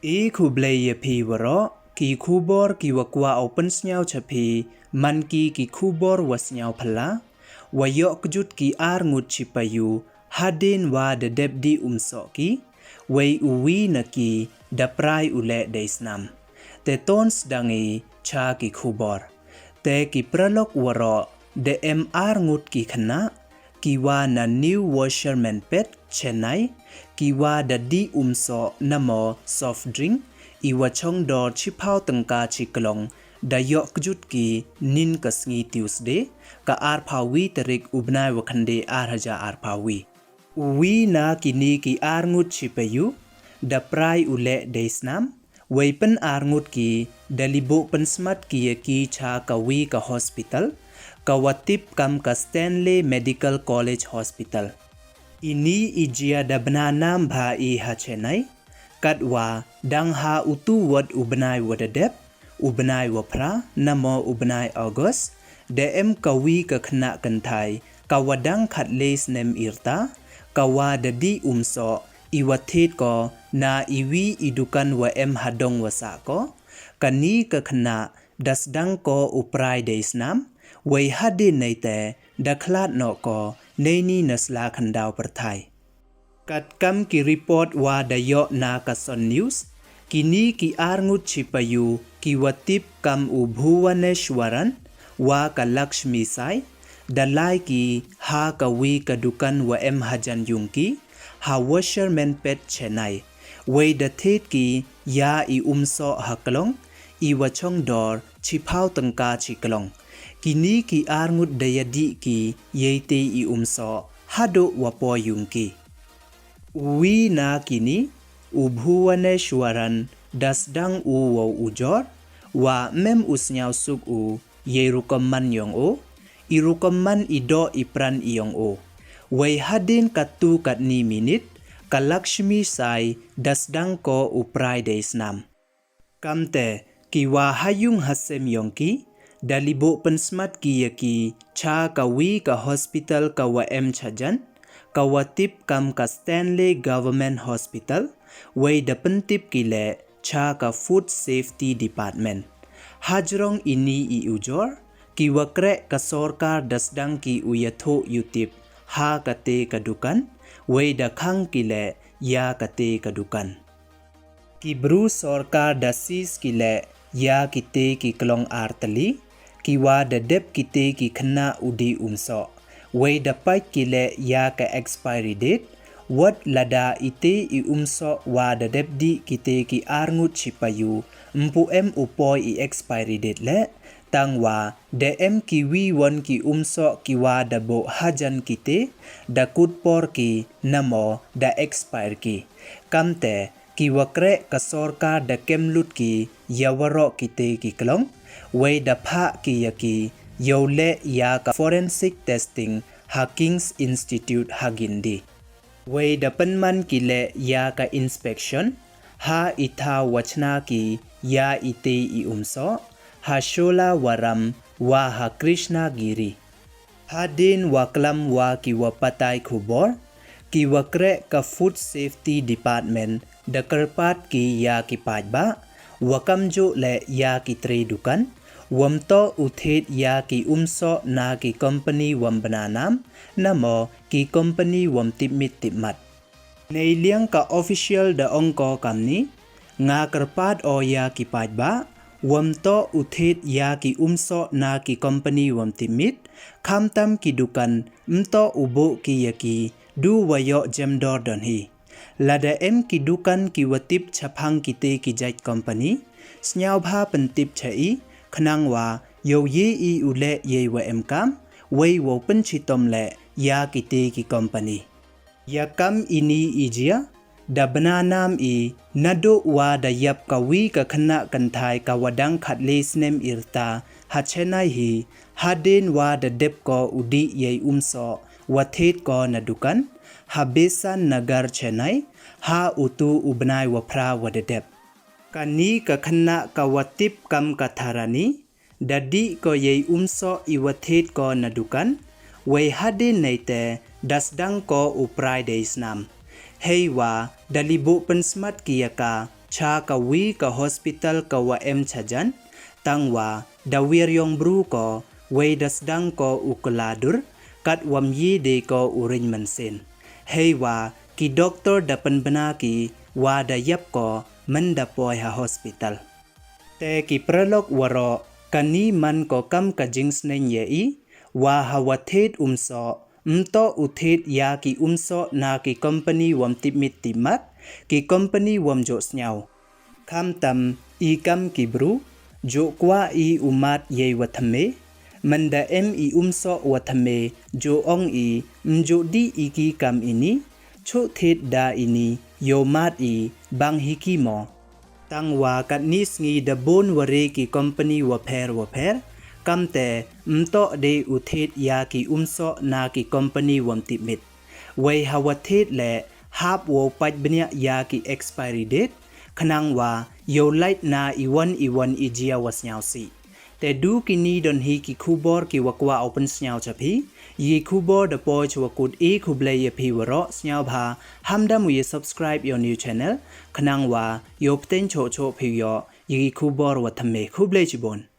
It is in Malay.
E kubleye pi waro ki kubor ki wakwa open snyau chapi man ki kubor wasnyau phala wayok kjut ki ar ngut chipayu hadin wa de debdi umsoh ki way uwi na ki daprai ule deisnam te tons dangi cha ki kubor te ki pralok waro de ar ngut ki khana ki wa na new washerman pet Chennai ki wa da di umsoh namo soft drink iwa chong dor chipau tengka chiklong da yok kjut ki nin kasngi Tuesday ka ar phawi tarik ubnai wakhande ar haja ar phawi uwi na kini ki ar ngut chipayu da prai ule deisnam weipen ar ngut ki dalibo pensmat ki cha kawi ka hospital ka watip kam ka Stanley Medical College Hospital ini ijia dabna nam bha I ha Chennai kadwa dang ha utu wad ubnai wadadep ubnai wapra namo ubnai August dem kawi ka khna kanthai kawadang khatles nem irta kawa dadi umsoh iwathet ko na iwi idukan wa hadong wasa ko kani ka khna dasdang ko uprai deisnam way hadin naite dakhlat no ko neini nasla khandau perthai kat kam ki report wa dayo na kason news kini ki ar ngut chipayu ki watip kam u Bhuvaneshwaran wa ka Lakshmi Sai dalai ki ha kawi kadukan wa hajan yungki ha washerman pet Chennai way da thet ki ya I umsoh haklong I wachong dor chipau tengka chiklong kini ki ar ngut dayadi ki yeite I umsoh hado wapo yungki uwi na kini u Bhuvaneshwaran dasdang u wa ujor wa mem usnyau suk u yerukaman yong o irukaman ido ipran iyong o way hadin katu katni minit ka Lakshmi Sai dasdang ko uprai deisnam kamte ki wa hayung hasem yongki dalibo pensmat ki cha kawi ka hospital ka wa chajan ka watip kam ka Stanley Government Hospital way da pentip kile cha ka Food Safety Department hajrong ini I ujor ki wakre ka sorkar dasdang ki uyatho yutip ha kate kadukan way da khang kile ya kate kadukan ki bru sorkar dasis kile ya kite ki klong artali ki wa da dep kite ki khna udi umsoh way da pai kile ya ka expiry date wat lada ite I umsoh wa da dep di kite ki arngut chipayu mpu upoi I expiry date le tangwa dem ki wi won ki umsoh ki wa da bo hajan kite da kutpor ki namo da expire ki kamte ki wakre ka sorkar da kemlut ki yawaro kite ki klong way da pha ki yaki yole ya ka forensic testing ha King's Institute hagindi way da penman kile ya ka inspection ha itha wachna ki ya ite I umsoh ha shola waram wa ha Krishna giri hadin waklam wa ki wapatai khubor ki wakre ka Food Safety Department da karpat ki ya ki pajba wakamjo le ya ki tre dukan wamto uthet ya ki umsoh na ki company wam bananam namo ki company wam tipmat nei liang ka official da ongko kamni nga karpat o ya ki pajba wamto uthet ya ki umsoh na ki company wam timit khamtam ki dukan mto ubo ki yaki du wayo jemdor donhi lada ki dukan ki watip chaphang kite ki jait company snyau bha pentip chai khnang wa yo ye I ule ye wa kam way wo penchitom le ya kite ki company ya kam ini ijia da bananam I nado wa da yap kawi ka khna kanthai ka wadang khatles nem irta ha Chennai hi hadin wa da dep ko udi ye umsoh wathet ko na dukan ha besan nagar Chennai ha utu ubnai wapra wadadep kani ka khna ka watip kam ka Tharani dadi ko ye umsoh iwathet ko na dukan way hadin naite dasdang ko uprai deisnam heiwa dalibo pensmat kiyaka ชากะวีกะ hospital กะวะเอ็มชะจันตังว่าดาเวียรยองบรูกอเวดัสดังกออุกลาดุรกัดวัมยีเดกออุรินมันเซนเฮว่ากีด็อกเตอร์ดับเป็นบนากีว่าดายับกอมันดาปอยฮา hospital แต่กีประลกวรอกันนี้มันก็กำกะจิงส์เนนเยอีว่าฮาวเทศโซโตอุเทศยากีโซนากีคอมพานีวมติมิตติมัดกีคอมพานีวมโจสเนียวคำตำอีกัมกีบรูโจกว่าอีอุมาดเยวัทเมมันดาเอ็มอีโซวัทเมโจองอีโจดีอีกีกัมอินีโชเทศดาอินีโยมาดอีบังฮิกิโมตังว่ากัดนิสงีดบอนวเรกีคอมพานีวะเพรคำแต่โตเดอุเทศยากีโซนากีคอมพานีวมติมิตไวฮาวเทศและฮับวปัจบเนียยากี expiry date ขนังว่าโยไลท์นาอีวันอีเจียวัสเนียวสีแต่ดูกินีดอนฮีกีคูบอร์กีวกว่าโอเปนสเนียวจะพียีคูบอร์ดปอยชวกุดอีคูเบลยพีวรอสเนียวพาฮัมดามุย subscribe your new channel ขนังว่าโยปเต้นโชพียอยีคูบอร์วัทเมคูเบลจิบอน